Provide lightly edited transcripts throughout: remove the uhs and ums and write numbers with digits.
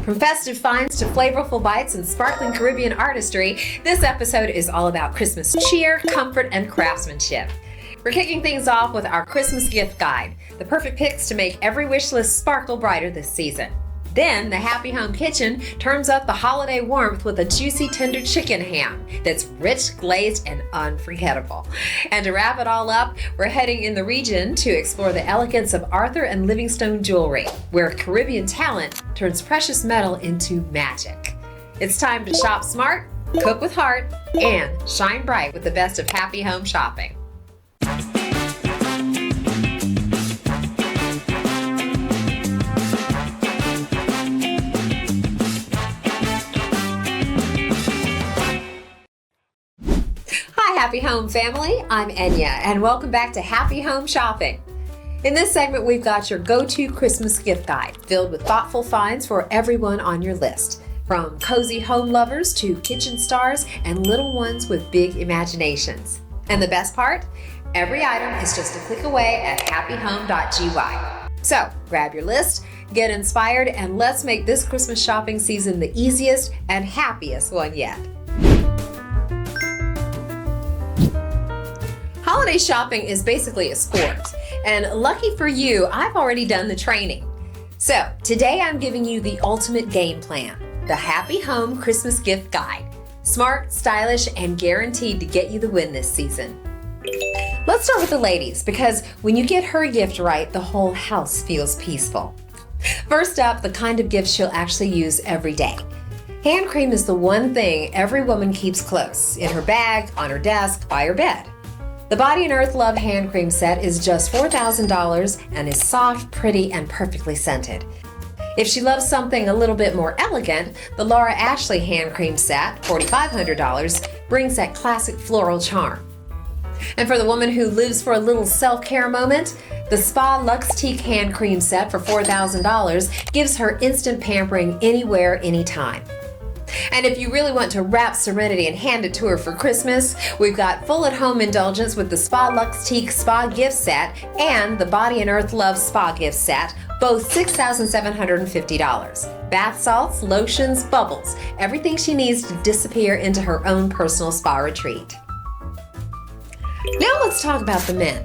From festive finds to flavorful bites and sparkling Caribbean artistry, this episode is all about Christmas cheer, comfort, and craftsmanship. We're kicking things off with our Christmas gift guide, the perfect picks to make every wish list sparkle brighter this season. Then the Happy Home Kitchen turns up the holiday warmth with a juicy tender chicken ham that's rich, glazed, and unforgettable. And to wrap it all up, we're heading in the region to explore the elegance of Arthur and Livingston Jewelry, where Caribbean talent turns precious metal into magic. It's time to shop smart, cook with heart, and shine bright with the best of Happy Home Shopping. Happy Home family, I'm Enya, and welcome back to Happy Home Shopping. In this segment, we've got your go-to Christmas gift guide filled with thoughtful finds for everyone on your list, from cozy home lovers to kitchen stars and little ones with big imaginations. And the best part? Every item is just a click away at happyhome.gy. So grab your list, get inspired, and let's make this Christmas shopping season the easiest and happiest one yet. Holiday shopping is basically a sport, and lucky for you, I've already done the training. So today I'm giving you the ultimate game plan, the Happy Home Christmas Gift Guide. Smart, stylish, and guaranteed to get you the win this season. Let's start with the ladies, because when you get her gift right, the whole house feels peaceful. First up, the kind of gift she'll actually use every day. Hand cream is the one thing every woman keeps close, in her bag, on her desk, by her bed. The Body and Earth Love hand cream set is just $4,000 and is soft, pretty, and perfectly scented. If she loves something a little bit more elegant, the Laura Ashley hand cream set, $4,500, brings that classic floral charm. And for the woman who lives for a little self-care moment, the Spa Luxe Teak hand cream set for $4,000 gives her instant pampering anywhere, anytime. And if you really want to wrap serenity and hand it to her for Christmas, we've got full at-home indulgence with the Spa Luxe Teak Spa Gift Set and the Body and Earth Love Spa Gift Set, both $6,750. Bath salts, lotions, bubbles, everything she needs to disappear into her own personal spa retreat. Now let's talk about the men.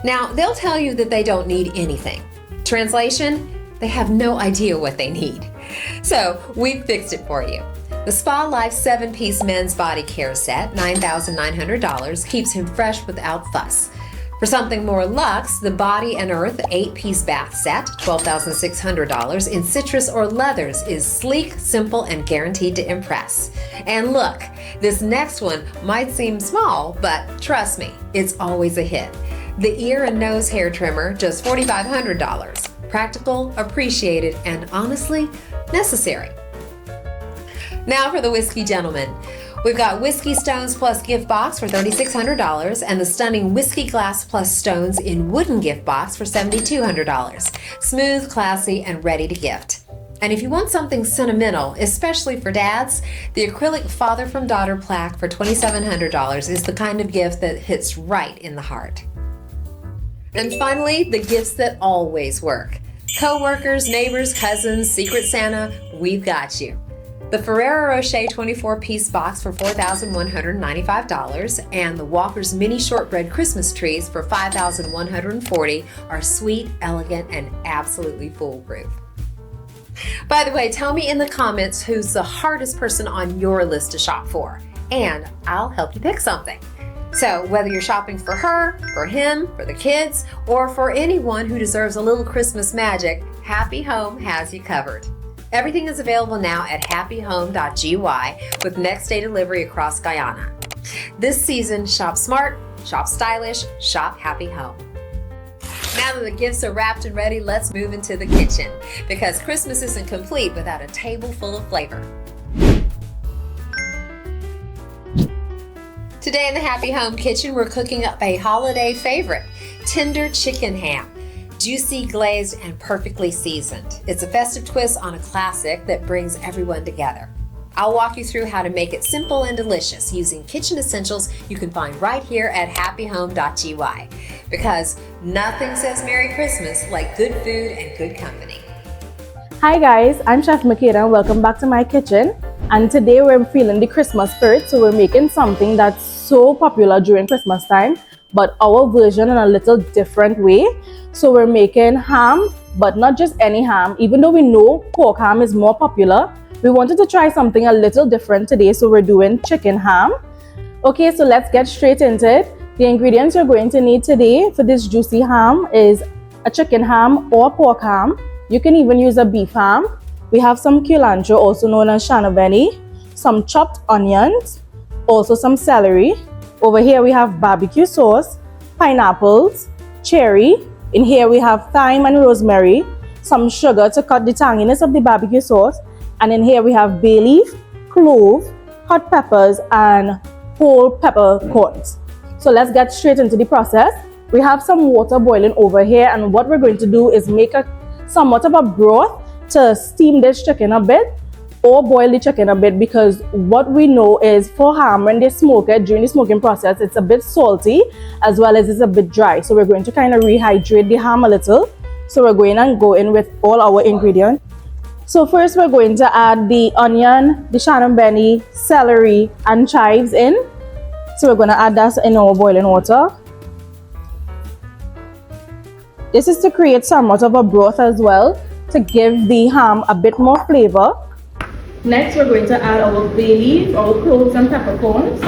Now, they'll tell you that they don't need anything. Translation, they have no idea what they need. So we've fixed it for you. The Spa Life 7-piece men's body care set, $9,900, keeps him fresh without fuss. For something more luxe, the Body and Earth 8-piece bath set, $12,600, in citrus or leathers is sleek, simple, and guaranteed to impress. And look, this next one might seem small, but trust me, it's always a hit. The ear and nose hair trimmer, just $4,500. Practical, appreciated, and honestly, necessary. Now for the whiskey gentleman. We've got Whiskey Stones Plus gift box for $3,600 and the stunning Whiskey Glass Plus stones in wooden gift box for $7,200. Smooth, classy, and ready to gift. And if you want something sentimental, especially for dads, the acrylic father from daughter plaque for $2,700 is the kind of gift that hits right in the heart. And finally, the gifts that always work. Co-workers, neighbors, cousins, Secret Santa, we've got you. The Ferrero Rocher 24-piece box for $4,195 and the Walker's Mini Shortbread Christmas trees for $5,140 are sweet, elegant, and absolutely foolproof. By the way, tell me in the comments who's the hardest person on your list to shop for, and I'll help you pick something. So whether you're shopping for her, for him, for the kids, or for anyone who deserves a little Christmas magic, Happy Home has you covered. Everything is available now at happyhome.gy with next day delivery across Guyana. This season, shop smart, shop stylish, shop Happy Home. Now that the gifts are wrapped and ready, let's move into the kitchen, because Christmas isn't complete without a table full of flavor. Today in the Happy Home Kitchen, we're cooking up a holiday favorite, tender chicken ham. Juicy, glazed, and perfectly seasoned. It's a festive twist on a classic that brings everyone together. I'll walk you through how to make it simple and delicious using kitchen essentials you can find right here at happyhome.gy, because nothing says Merry Christmas like good food and good company. Hi guys, I'm Chef Makeda and welcome back to my kitchen. And today we're feeling the Christmas spirit, so we're making something that's so popular during Christmas time, but our version in a little different way. So we're making ham, but not just any ham. Even though we know pork ham is more popular, we wanted to try something a little different today, so we're doing chicken ham. Okay, so let's get straight into it. The ingredients you're going to need today for this juicy ham is a chicken ham or pork ham. You can even use a beef ham. We have some cilantro, also known as shanobeni, some chopped onions, also some celery. Over here we have barbecue sauce, pineapples, cherry. In here we have thyme and rosemary, some sugar to cut the tanginess of the barbecue sauce. And in here we have bay leaf, clove, hot peppers, and whole peppercorns. So let's get straight into the process. We have some water boiling over here, and what we're going to do is make somewhat of a broth to steam this chicken a bit or boil the chicken a bit, because what we know is for ham, when they smoke it during the smoking process, it's a bit salty as well as it's a bit dry. So we're going to kind of rehydrate the ham a little. So we're going to go in with all our ingredients. So first we're going to add the onion, the shanobeni, celery, and chives in. So we're going to add that in our boiling water. This is to create somewhat of a broth as well, to give the ham a bit more flavor. Next, we're going to add our bay leaf, our cloves and peppercorns.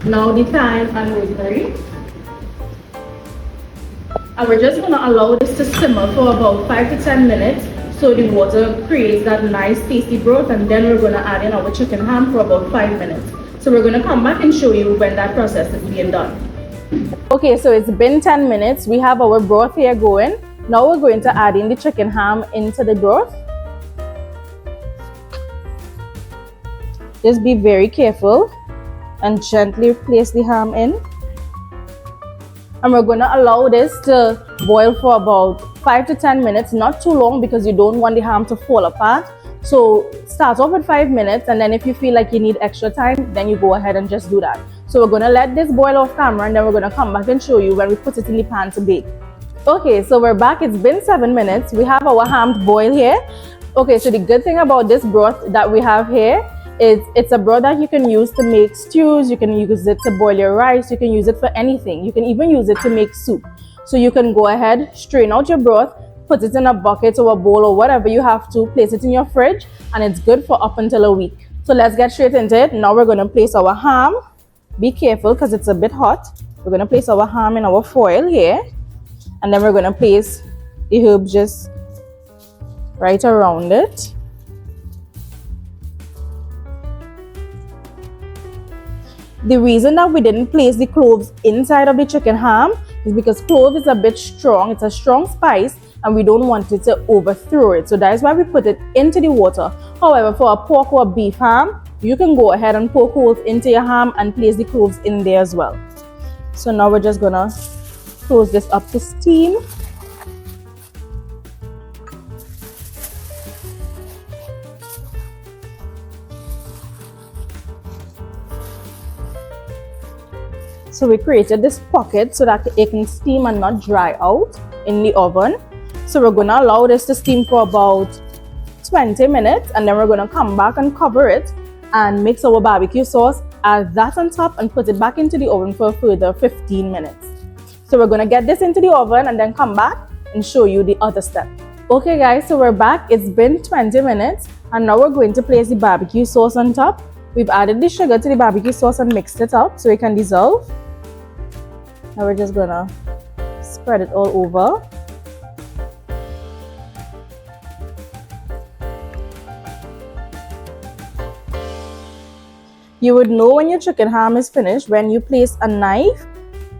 Now the thyme and rosemary. And we're just going to allow this to simmer for about 5 to 10 minutes so the water creates that nice tasty broth, and then we're going to add in our chicken ham for about 5 minutes. So we're going to come back and show you when that process is being done. Okay, so it's been 10 minutes. We have our broth here going. Now we're going to add in the chicken ham into the broth. Just be very careful and gently place the ham in. And we're going to allow this to boil for about 5 to 10 minutes, not too long because you don't want the ham to fall apart. So start off with 5 minutes, and then if you feel like you need extra time, then you go ahead and just do that. So we're going to let this boil off camera, and then we're going to come back and show you when we put it in the pan to bake. Okay, so we're back. It's been 7 minutes. We have our ham to boil here. Okay, so the good thing about this broth that we have here is it's a broth that you can use to make stews. You can use it to boil your rice. You can use it for anything. You can even use it to make soup. So you can go ahead, strain out your broth, put it in a bucket or a bowl or whatever you have to, place it in your fridge, and it's good for up until a week. So let's get straight into it. Now we're going to place our ham. Be careful because it's a bit hot. We're going to place our ham in our foil here, and then we're going to place the herbs just right around it. The reason that we didn't place the cloves inside of the chicken ham is because clove is a bit strong. It's a strong spice, and we don't want it to overthrow it. So that is why we put it into the water. However, for a pork or beef ham, you can go ahead and poke holes into your ham and place the cloves in there as well. So now we're just gonna close this up to steam. So we created this pocket so that it can steam and not dry out in the oven. So we're going to allow this to steam for about 20 minutes, and then we're going to come back and cover it and mix our barbecue sauce, add that on top, and put it back into the oven for a further 15 minutes. So we're going to get this into the oven and then come back and show you the other step. Okay guys, so we're back. It's been 20 minutes, and now we're going to place the barbecue sauce on top. We've added the sugar to the barbecue sauce and mixed it up so it can dissolve. Now we're just gonna spread it all over. You would know when your chicken ham is finished when you place a knife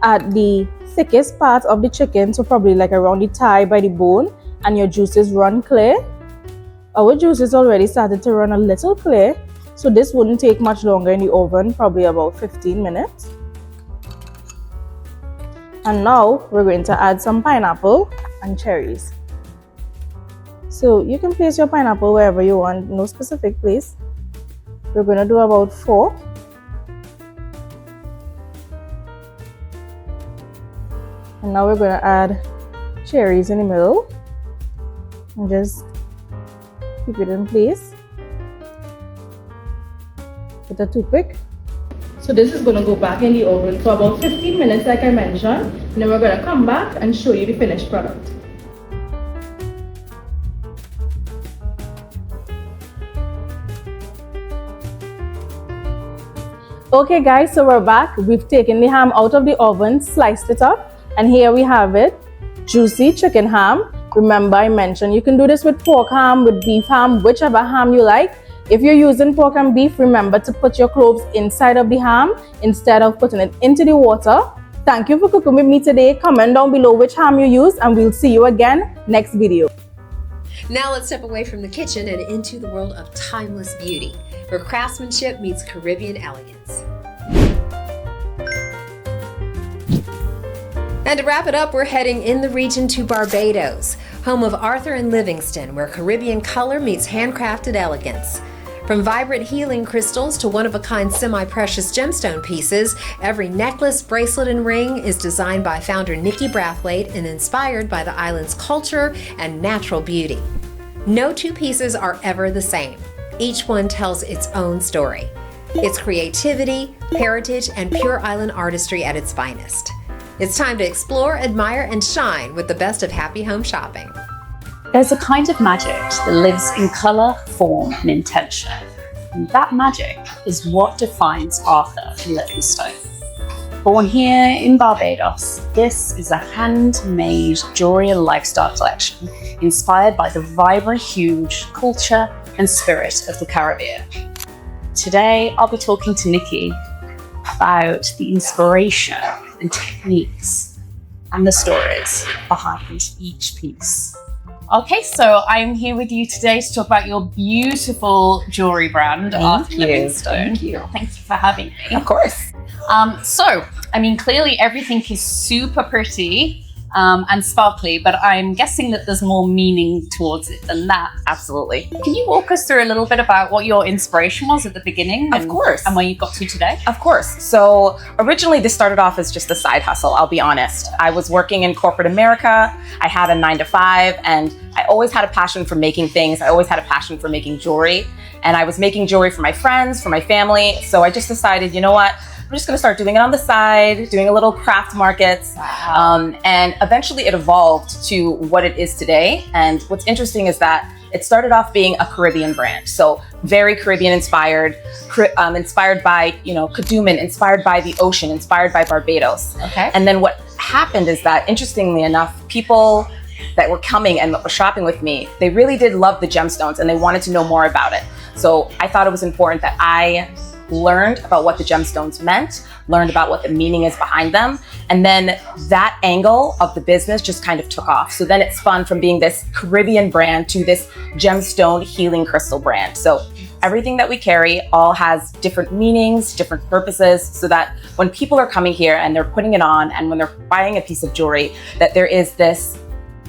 at the thickest part of the chicken, so probably like around the thigh by the bone, and your juices run clear. Our juices already started to run a little clear, so this wouldn't take much longer in the oven, probably about 15 minutes. And now we're going to add some pineapple and cherries. So you can place your pineapple wherever you want, no specific place. We're going to do about 4. And And now we're going to add cherries in the middle and just keep it in place with a toothpick. So this is going to go back in the oven for about 15 minutes like I mentioned, and then we're going to come back and show you the finished product. Okay guys, so we're back. We've taken the ham out of the oven, sliced it up, and here we have it, juicy chicken ham. Remember I mentioned you can do this with pork ham, with beef ham, whichever ham you like. If you're using pork and beef, remember to put your cloves inside of the ham instead of putting it into the water. Thank you for cooking with me today. Comment down below which ham you use, and we'll see you again next video. Now let's step away from the kitchen and into the world of timeless beauty, where craftsmanship meets Caribbean elegance. And to wrap it up, we're heading in the region to Barbados, home of Arthur and Livingston, where Caribbean color meets handcrafted elegance. From vibrant healing crystals to one-of-a-kind semi-precious gemstone pieces, every necklace, bracelet, and ring is designed by founder Nikki Brathwaite and inspired by the island's culture and natural beauty. No two pieces are ever the same. Each one tells its own story. It's creativity, heritage, and pure island artistry at its finest. It's time to explore, admire, and shine with the best of Happy Home Shopping. There's a kind of magic that lives in colour, form, and intention. And that magic is what defines Arthur Livingston. Born here in Barbados, this is a handmade jewelry and lifestyle collection inspired by the vibrant, huge culture and spirit of the Caribbean. Today, I'll be talking to Nikki about the inspiration and techniques and the stories behind each piece. Okay, so I'm here with you today to talk about your beautiful jewelry brand, Arthur Livingston. Thank you. Thank you for having me. Of course. So, I mean, clearly everything is super pretty and sparkly, but I'm guessing that there's more meaning towards it than that. Absolutely. Can you walk us through a little bit about what your inspiration was at the beginning? Of course. And where you got to today? Of course. So originally this started off as just a side hustle, I'll be honest. I was working in corporate America. I had a 9-to-5, and I always had a passion for making things. I always had a passion for making jewelry. And I was making jewelry for my friends, for my family. So I just decided, you know what? I'm just gonna start doing it on the side, doing a little craft markets. Wow. And eventually it evolved to what it is today. And what's interesting is that it started off being a Caribbean brand. So very Caribbean inspired, inspired by, Kadooman, inspired by the ocean, inspired by Barbados. Okay. And then what happened is that, interestingly enough, people that were coming and were shopping with me, they really did love the gemstones and they wanted to know more about it. So I thought it was important that I learned about what the gemstones meant, learned about what the meaning is behind them, and then that angle of the business just kind of took off. So then it spun from being this Caribbean brand to this gemstone healing crystal brand. So everything that we carry all has different meanings, different purposes, so that when people are coming here and they're putting it on, and when they're buying a piece of jewelry, that there is this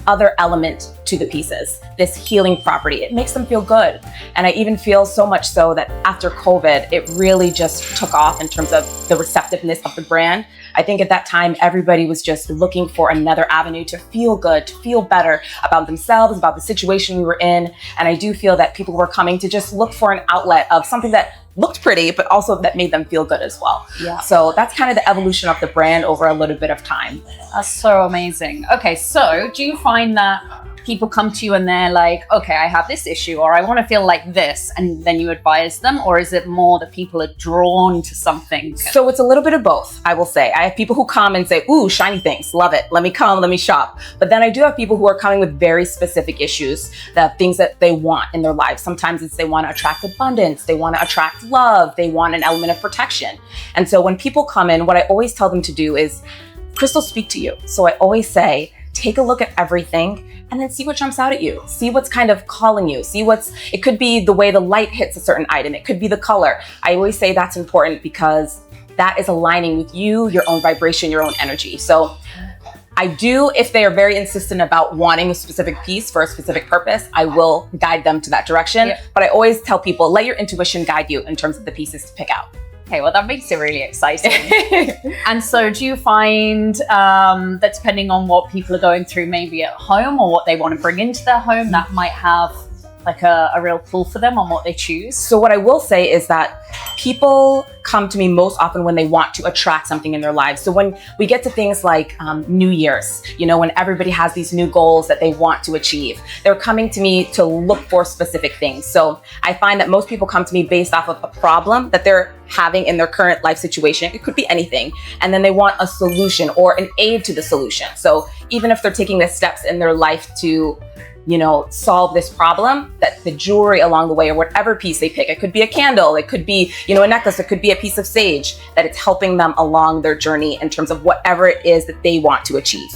other element to the pieces, this healing property. It makes them feel good. And I even feel so much so that after COVID, it really just took off in terms of the receptiveness of the brand. I think at that time, everybody was just looking for another avenue to feel good, to feel better about themselves, about the situation we were in. And I do feel that people were coming to just look for an outlet of something that looked pretty, but also that made them feel good as well. Yeah. So that's kind of the evolution of the brand over a little bit of time. That's so amazing. Okay, so do you find that people come to you and they're like, okay, I have this issue, or I want to feel like this, and then you advise them? Or is it more that people are drawn to something? So it's a little bit of both, I will say. I have people who come and say, ooh, shiny things, love it. Let me come, let me shop. But then I do have people who are coming with very specific issues, the things that they want in their lives. Sometimes it's they want to attract abundance, they want to attract love, they want an element of protection. And so when people come in, what I always tell them to do is, crystals speak to you. So I always say, take a look at everything and then see what jumps out at you. See what's kind of calling you. It could be the way the light hits a certain item. It could be the color. I always say that's important because that is aligning with you, your own vibration, your own energy. So I do, if they are very insistent about wanting a specific piece for a specific purpose, I will guide them to that direction. Yeah. But I always tell people, let your intuition guide you in terms of the pieces to pick out. Okay, well, that makes it really exciting. And so do you find that depending on what people are going through maybe at home or what they want to bring into their home, that might have like a real pull for them on what they choose? So what I will say is that people come to me most often when they want to attract something in their lives. So when we get to things like New Year's, you know, when everybody has these new goals that they want to achieve, they're coming to me to look for specific things. So I find that most people come to me based off of a problem that they're having in their current life situation. It could be anything. And then they want a solution or an aid to the solution. So even if they're taking the steps in their life to, you know, solve this problem, that the jewelry along the way or whatever piece they pick, it could be a candle, it could be, you know, a necklace, it could be a piece of sage, that it's helping them along their journey in terms of whatever it is that they want to achieve.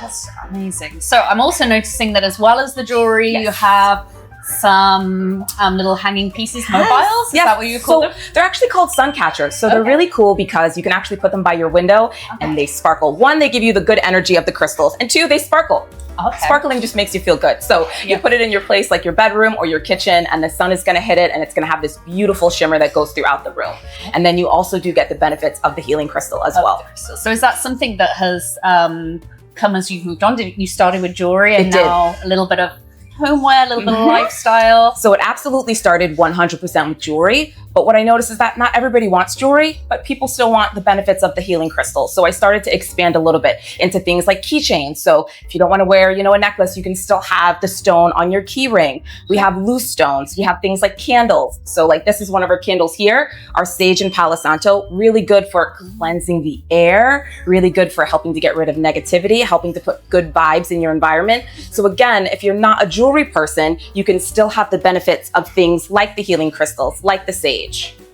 That's amazing. So I'm also noticing that as well as the jewelry, Yes. you have some little hanging pieces, mobiles. Is that what you call them? They're actually called sun catchers. So they're really cool because you can actually put them by your window and they sparkle. One, they give you the good energy of the crystals, and two, they sparkle. Okay. Sparkling just makes you feel good. So you put it in your place like your bedroom or your kitchen, and the sun is going to hit it and it's going to have this beautiful shimmer that goes throughout the room. And then you also do get the benefits of the healing crystal as well. So is that something that has come as you moved on? You started with jewelry and It did. now a little bit of homeware, a little bit of lifestyle? So it absolutely started 100% with jewelry. But what I noticed is that not everybody wants jewelry, but people still want the benefits of the healing crystals. So I started to expand a little bit into things like keychains. So if you don't want to wear, you know, a necklace, you can still have the stone on your key ring. We have loose stones. We have things like candles. So like this is one of our candles here, our sage and Palo Santo, really good for cleansing the air, really good for helping to get rid of negativity, helping to put good vibes in your environment. So again, if you're not a jewelry person, you can still have the benefits of things like the healing crystals, like the sage.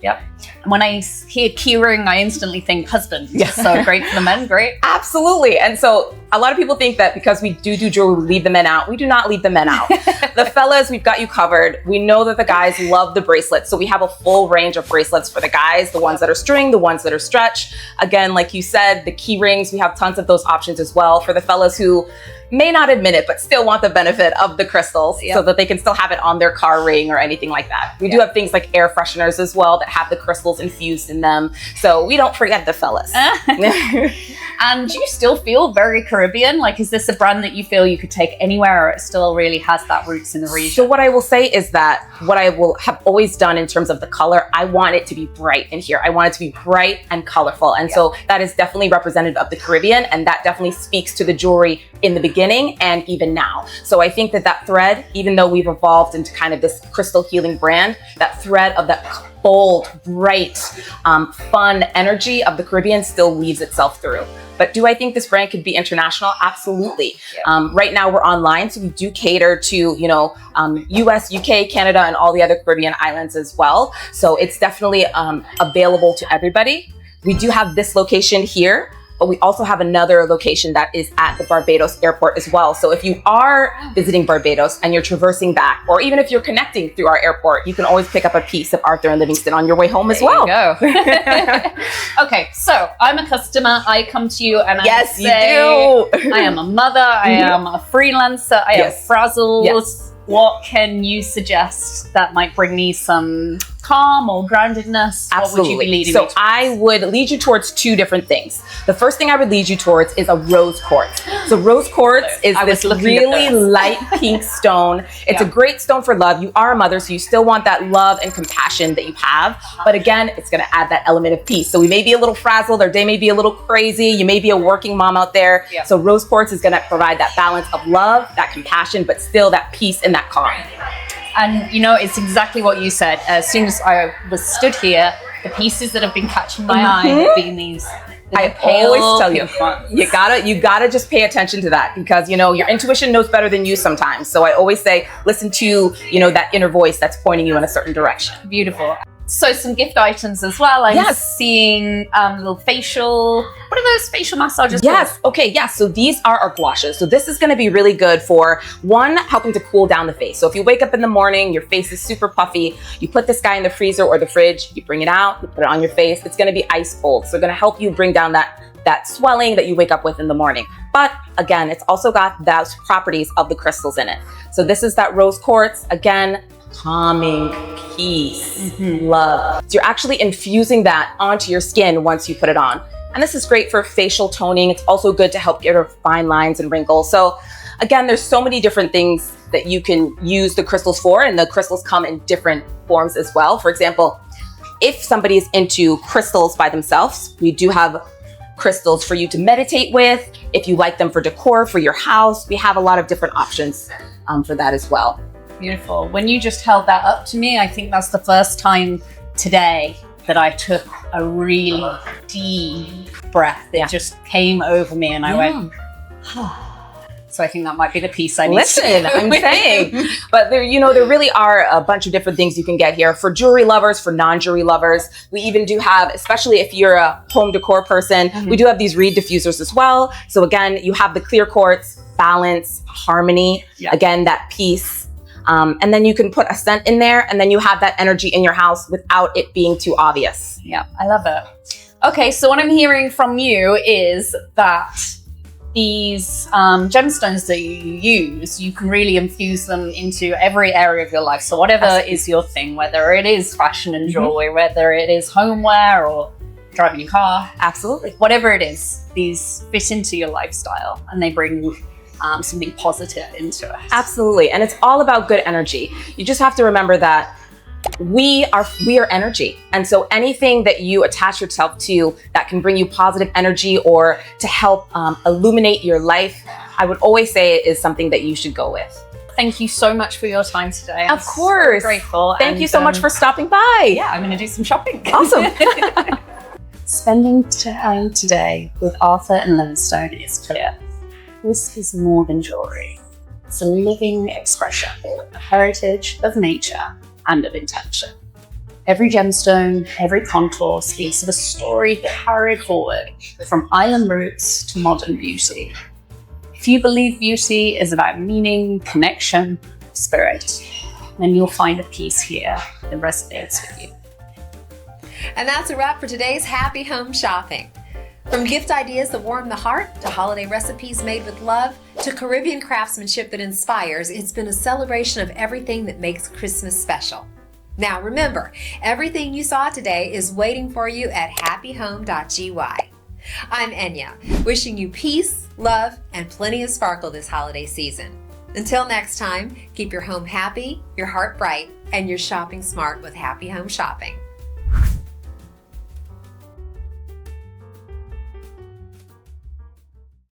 Yep. And when I hear keyring, I instantly think husband. Yeah. So great for the men, great. Absolutely. And so a lot of people think that because we do jewelry, we leave the men out. We do not leave the men out. The fellas, we've got you covered. We know that the guys love the bracelets. So we have a full range of bracelets for the guys, the ones that are string, the ones that are stretch. Again, like you said, the key rings, we have tons of those options as well for the fellas who may not admit it, but still want the benefit of the crystals so that they can still have it on their car ring or anything like that. We do have things like air fresheners as well that have the crystals infused in them. So we don't forget the fellas. And do you still feel very Caribbean? Like, is this a brand that you feel you could take anywhere, or it still really has that roots in the region? So what I will say is that what I will have always done in terms of the color, I want it to be bright in here. I want it to be bright and colorful. And so that is definitely representative of the Caribbean, and that definitely speaks to the jewelry in the beginning and even now. So I think that that thread, even though we've evolved into kind of this crystal healing brand, that thread of that bold, bright, fun energy of the Caribbean still weaves itself through. But do I think this brand could be international? Absolutely. Right now we're online, so we do cater to, you know, US, UK, Canada, and all the other Caribbean islands as well. So it's definitely available to everybody. We do have this location here, but we also have another location that is at the Barbados airport as well. So if you are visiting Barbados and you're traversing back, or even if you're connecting through our airport, you can always pick up a piece of Arthur and Livingston on your way home as well. There you go. Okay, so I'm a customer. I come to you and I say, you do. I am a mother. I am a freelancer. I am frazzled. Yes. What can you suggest that might bring me some calm or groundedness? Absolutely. What would you be leading me So towards? I would lead you towards two different things. The first thing I would lead you towards is a rose quartz. So rose quartz is this really light pink stone. It's a great stone for love. You are a mother, so you still want that love and compassion that you have. But again, it's going to add that element of peace. So we may be a little frazzled, our day may be a little crazy. You may be a working mom out there. So rose quartz is going to provide that balance of love, that compassion, but still that peace and that calm. And you know, it's exactly what you said. As soon as I was stood here, the pieces that have been catching my eye have been these. I always tell you, you gotta just pay attention to that, because you know your intuition knows better than you sometimes. So I always say, listen to, you know, that inner voice that's pointing you in a certain direction. Beautiful. So some gift items as well. I'm seeing little facial. What are those facial massages? Yes. Okay. Yes. So these are our gouaches. So this is going to be really good for, one, helping to cool down the face. So if you wake up in the morning, your face is super puffy, you put this guy in the freezer or the fridge, you bring it out, you put it on your face. It's going to be ice cold. So going to help you bring down that swelling that you wake up with in the morning. But again, it's also got those properties of the crystals in it. So this is that rose quartz. Again, calming, peace, love. So you're actually infusing that onto your skin once you put it on. And this is great for facial toning. It's also good to help get rid of fine lines and wrinkles. So again, there's so many different things that you can use the crystals for, and the crystals come in different forms as well. For example, if somebody is into crystals by themselves, we do have crystals for you to meditate with. If you like them for decor for your house, we have a lot of different options for that as well. Beautiful. When you just held that up to me, I think that's the first time today that I took a really deep breath. It just came over me and I went, so I think that might be the piece I need Listen, to I'm saying, but there really are a bunch of different things you can get here for jewelry lovers, for non-jewelry lovers. We even do have, especially if you're a home decor person, we do have these reed diffusers as well. So again, you have the clear quartz, balance, harmony, again, that peace. And then you can put a scent in there and then you have that energy in your house without it being too obvious. Yeah, I love it. Okay, so what I'm hearing from you is that these gemstones that you use, you can really infuse them into every area of your life. So whatever is your thing, whether it is fashion and jewelry, whether it is homeware or driving your car. Absolutely. Whatever it is, these fit into your lifestyle and they bring something positive into it. Absolutely. And it's all about good energy. You just have to remember that we are energy. And so anything that you attach yourself to that can bring you positive energy or to help illuminate your life, I would always say it is something that you should go with. Thank you so much for your time today. Of course. So grateful. Thank you so much for stopping by. Yeah, I'm going to do some shopping. Awesome. Spending time today with Arthur and Livingston is clear. This is more than jewelry. It's a living expression of heritage, of nature, and of intention. Every gemstone, every contour speaks of a story carried forward from island roots to modern beauty. If you believe beauty is about meaning, connection, spirit, then you'll find a piece here that resonates with you. And that's a wrap for today's Happy Home Shopping. From gift ideas that warm the heart, to holiday recipes made with love, to Caribbean craftsmanship that inspires, it's been a celebration of everything that makes Christmas special. Now remember, everything you saw today is waiting for you at happyhome.gy. I'm Enya, wishing you peace, love, and plenty of sparkle this holiday season. Until next time, keep your home happy, your heart bright, and your shopping smart with Happy Home Shopping.